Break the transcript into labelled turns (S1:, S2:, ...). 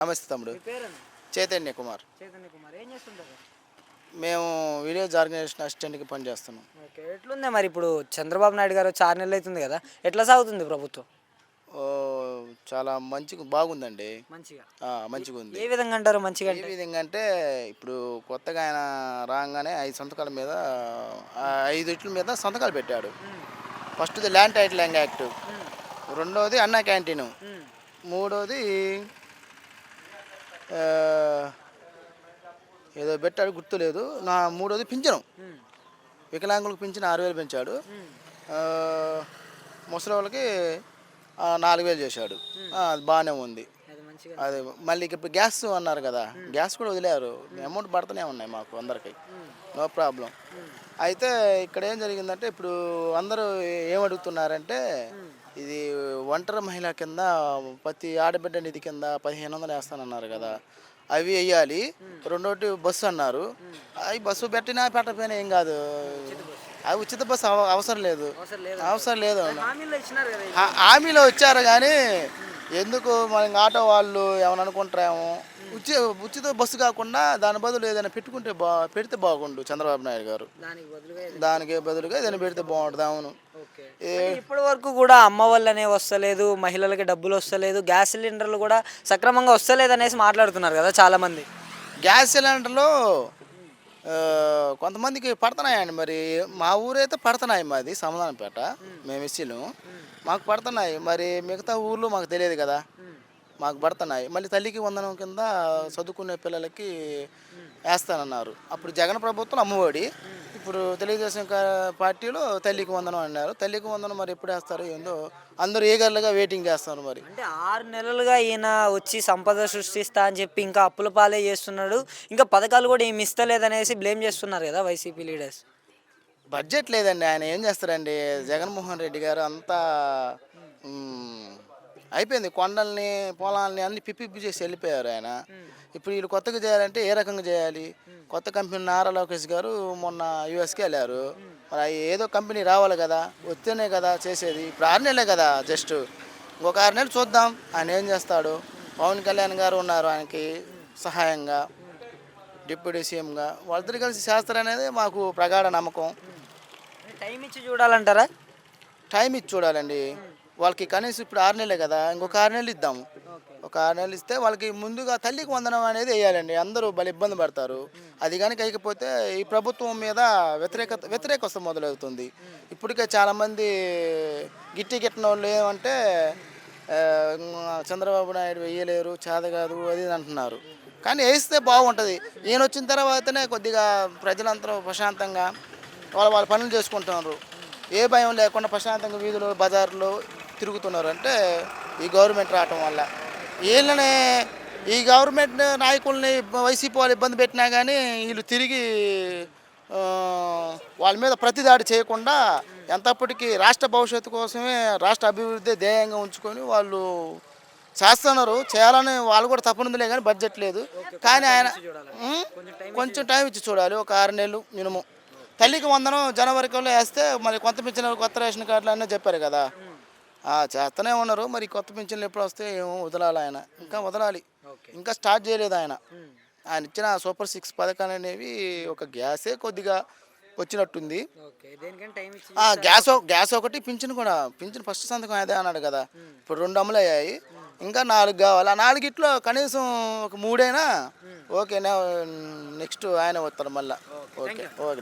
S1: నమస్తే తమ్ముడు.
S2: మీ పేరేంటి?
S1: చైతన్య కుమార్.
S2: చైతన్య కుమార్. ఏం చేస్తుంటారు?
S1: మేము విలేజ్ ఆర్గనైజేషన్ అసిస్టెంట్‌గా పనిచేస్తున్నాం.
S2: ఓకే. ఎట్లుంది మరి ఇప్పుడు చంద్రబాబు నాయుడు గారు వచ్చి 6 నెలలు అవుతుంది కదా! ఎట్లా సాగుతుంది ప్రభుత్వం?
S1: చాలా బాగుందండి.
S2: మంచిగా.
S1: మంచిగుంది.
S2: ఏ విధంగా అంటారు మంచిగా
S1: ఏ
S2: అంటే?
S1: విధంగా అంటే ఇప్పుడు కొత్తగా ఆయన రాంగానే 5 సంతకాల మీద 5 ఇట్ల మీద సంతకాలు పెట్టాడు.
S2: హ్మ్.
S1: ఫస్ట్‌ది ల్యాండ్ టైటిలింగ్ యాక్ట్,
S2: హ్మ్.
S1: రెండోది అన్నా క్యాంటీను,
S2: హ్మ్.
S1: మూడోది ఆహ్, ఏదో పెట్టాడు గుర్తులేదు. మూడోది పింఛను.
S2: హ్మ్.
S1: వికలాంగులకు పింఛను 6,000 పెంచాడు.
S2: హ్మ్.
S1: ఆహ్, ముసలోళ్ళకి 4,000 చేశాడు.
S2: హ్మ్.
S1: అది బాగానే ఉంది.
S2: అది మంచిగా.
S1: అది మళ్ళీ ఇప్పుడు గ్యాస్ అన్నారు కదా,
S2: హ్మ్.
S1: గ్యాస్ కూడా వదిలారు. అమౌంట్ పడుతూనే ఉన్నాయి మాకు అందరికి,
S2: హ్మ్.
S1: No problem.
S2: హ్మ్.
S1: అయితే ఇక్కడ ఏం జరిగిందంటే ఇప్పుడు అందరూ ఏమడుగుతున్నారంటే
S2: హ్మ్.
S1: ఇది ఒంటరి మహిళ కింద ప్రతి ఆడబిడ్డ నిధి కింద 1,500 వేస్తానన్నారు కదా, అవి వేయాలి.
S2: హ్మ్.
S1: రెండోటి బస్సు అన్నారు.
S2: హ్మ్.
S1: అవి బస్సు పెట్టినా పెట్టకపోయినా ఏం కాదు,
S2: ఉచిత బస్సు.
S1: అవి ఉచిత బస్సు అవసరం లేదు.
S2: అవసరం లేదు.
S1: అవసరం లేదు.
S2: హామీలో ఇచ్చినారు కదా!
S1: హామీలో వచ్చారు కానీ
S2: హ్మ్.
S1: ఎందుకు మన ఆటో వాళ్ళు ఏమైనా అనుకుంటారేమో.
S2: హ్మ్.
S1: ఉచిత బస్సు కాకుండా దాని బదులు ఏదైనా పెట్టుకుంటే పెడితే బాగుండు చంద్రబాబు నాయుడు గారు. దానికి బదులుగా ఏదైనా పెడితే బాగుంటుంది. అవును.
S2: ఓకే.
S1: ఏ
S2: అంటే ఇప్పటి వరకు కూడా అమ్మ వాళ్ళనే వస్తలేదు, మహిళలకి డబ్బులు వస్తలేదు, గ్యాస్ సిలిండర్లు కూడా సక్రమంగా వస్తలేదు అనేసి మాట్లాడుతున్నారు కదా చాలామంది.
S1: గ్యాస్ సిలిండర్లు కొంతమందికి పడుతున్నాయండి. మరి మా ఊరైతే పడుతున్నాయి. మాది సమాధానపేట,
S2: హ్మ్.
S1: మేము ఎస్సీలు,
S2: హ్మ్.
S1: మాకు పడుతున్నాయి. మరి మిగతా ఊర్లో మాకు తెలియదు కదా,
S2: హ్మ్.
S1: మాకు పడుతున్నాయి. మళ్ళీ తల్లికి వందనం కింద
S2: హ్మ్.
S1: చదువుకునే పిల్లలకి
S2: హ్మ్.
S1: వేస్తానన్నారు. అప్పుడు జగన్ ప్రభుత్వం అమ్మఒడి,
S2: హ్మ్.
S1: ఇప్పుడు తెలుగుదేశం పార్టీలో తల్లికి వందనం అన్నారు. తల్లికి వందనం మరి ఎప్పుడు వేస్తారో ఏందో, అందరూ ఈగర్లుగా వెయిటింగ్ చేస్తున్నారు. మరి
S2: అంటే 6 నెలలుగా ఈయన వచ్చి సంపద సృష్టిస్తా అని చెప్పి ఇంకా అప్పుల పాలే చేస్తున్నాడు. ఇంకా పథకాలు కూడా ఏమి ఇస్తలేదనేసి బ్లేమ్ చేస్తున్నారు కదా వైసీపీ లీడర్స్.
S1: బడ్జెట్ లేదండి. ఆయన ఏం చేస్తారండి,
S2: హ్మ్.
S1: జగన్మోహన్ రెడ్డి గారు అంతా
S2: హ్మ్.
S1: మ్, అయిపోయింది. కొండల్ని పొలాల్ని అన్ని పిప్పి చేసి వెళ్ళిపోయారు ఆయన.
S2: హ్మ్.
S1: ఇప్పుడు వీళ్ళు కొత్తగా చేయాలంటే ఏ రకంగా చేయాలి?
S2: హ్మ్.
S1: కొత్త కంపెనీ నారా లోకేష్ గారు మొన్న యూఎస్కి వెళ్ళారు.
S2: హ్మ్.
S1: మరి ఏదో కంపెనీ రావాలి కదా, వస్తేనే కదా చేసేది. ఇప్పుడు 6 నెలలే కదా జస్ట్, ఇంకొక 6 నెలలు చూద్దాం ఆయన ఏం చేస్తాడు.
S2: హ్మ్.
S1: పవన్ కళ్యాణ్ గారు ఉన్నారు ఆయనకి
S2: హ్మ్.
S1: సహాయంగా,
S2: హ్మ్.
S1: డిప్యూటీ సీఎంగా. వాళ్ళిద్దరు కలిసి చేస్తారనేది మాకు ప్రగాఢ నమ్మకం.
S2: హ్మ్. అంటే టైం ఇచ్చి చూడాలంటారా?
S1: టైం ఇచ్చి చూడాలండి.
S2: హ్మ్.
S1: వాళ్ళకి కనీసం ఇప్పుడు 6 నెలలే కదా, ఇంకొక 6 నెలలు ఇద్దాము.
S2: ఓకే.
S1: ఒక 6 నెలలు ఇస్తే వాళ్ళకి ముందుగా తల్లికి వందనం అనేది వేయాలండి. అందరూ భలే ఇబ్బంది పడతారు.
S2: హ్మ్.
S1: అది కనుక వేయకపోతే ఈ ప్రభుత్వం మీద వ్యతిరేకత మొదలవుతుంది.
S2: హ్మ్.
S1: ఇప్పటికే చాలామంది గిట్టిన వాళ్ళు ఏమంటే
S2: హ్మ్.
S1: చంద్రబాబు నాయుడు వేయలేరు, చేత కాదు అది ఇది అంటున్నారు.
S2: హ్మ్.
S1: కానీ వేస్తే బాగుంటుంది.
S2: హ్మ్.
S1: ఈయన వచ్చిన తర్వాతనే కొద్దిగా ప్రజలందరూ ప్రశాంతంగా
S2: హ్మ్.
S1: వాళ్ళ వాళ్ళ పనులు చేసుకుంటున్నారు.
S2: హ్మ్.
S1: ఏ భయం లేకుండా ప్రశాంతంగా వీధులు బజార్లో తిరుగుతున్నారు అంటే ఈ గవర్నమెంట్ రావటం వల్ల.
S2: ఓకే.
S1: వీళ్ళని, ఈ గవర్నమెంట్ నాయకుల్ని వైసీపీ వాళ్ళు ఇబ్బంది పెట్టినా కానీ వీళ్ళు తిరిగి ఆ, వాళ్ళ మీద ప్రతిదాడి చేయకుండా
S2: హ్మ్.
S1: ఎంతప్పటికీ రాష్ట్ర భవిష్యత్తు కోసమే, రాష్ట్ర అభివృద్ధి ధ్యేయంగా ఉంచుకొని వాళ్ళు చేస్తున్నారు. చేయాలని వాళ్ళు కూడా తప్పనుందిలే కానీ బడ్జెట్ లేదు.
S2: ఓకే. కొంచెం
S1: కానీ
S2: టైం
S1: ఆయన
S2: ఇచ్చి చూడాలంట.
S1: ఉం,
S2: కొంచెం టైం ఇచ్చి
S1: కొంచెం టైం ఇచ్చి చూడాలి. ఒక 6 నెలలు మినిమం.
S2: ఓకే.
S1: తల్లికి వందనం జనవరిలో వేస్తే మరి కొత్త పింఛన్లు, కొత్త రేషన్ కార్డులు అన్నీ చెప్పారు కదా,
S2: హ్మ్.
S1: చేస్తూనే ఉన్నారు. మరి కొత్త పింఛన్లు ఎప్పుడు వస్తాయి ఏమో, వదలాలి ఆయన, ఇంకా
S2: హ్మ్.
S1: వదలాలి.
S2: ఓకే.
S1: ఇంకా స్టార్ట్ చేయలేదు ఆయన.
S2: హ్మ్.
S1: ఆయన ఇచ్చిన సూపర్ 6 పథకాలు అనేవి
S2: హ్మ్.
S1: ఒక గ్యాసే కొద్దిగా వచ్చినట్టుంది.
S2: ఓకే. దేనికైనా టైం ఇచ్చి చూస్తే అన్నీ వస్తాయి.
S1: గ్యాస్ ఒకటి, పింఛన్ కూడా. పింఛన్ ఫస్ట్ సంతకం అదే అన్నాడు కదా,
S2: హ్మ్.
S1: ఇప్పుడు 2 అమలు అయ్యాయి.
S2: హ్మ్.
S1: ఇంకా 4 కావాలి. ఆ 4గిట్లో కనీసం ఒక 3 అయినా
S2: హ్మ్.
S1: ఓకే. నెక్స్ట్ ఆయన వస్తారు మళ్ళీ.
S2: Okay. Thank
S1: okay
S2: you.
S1: Okay.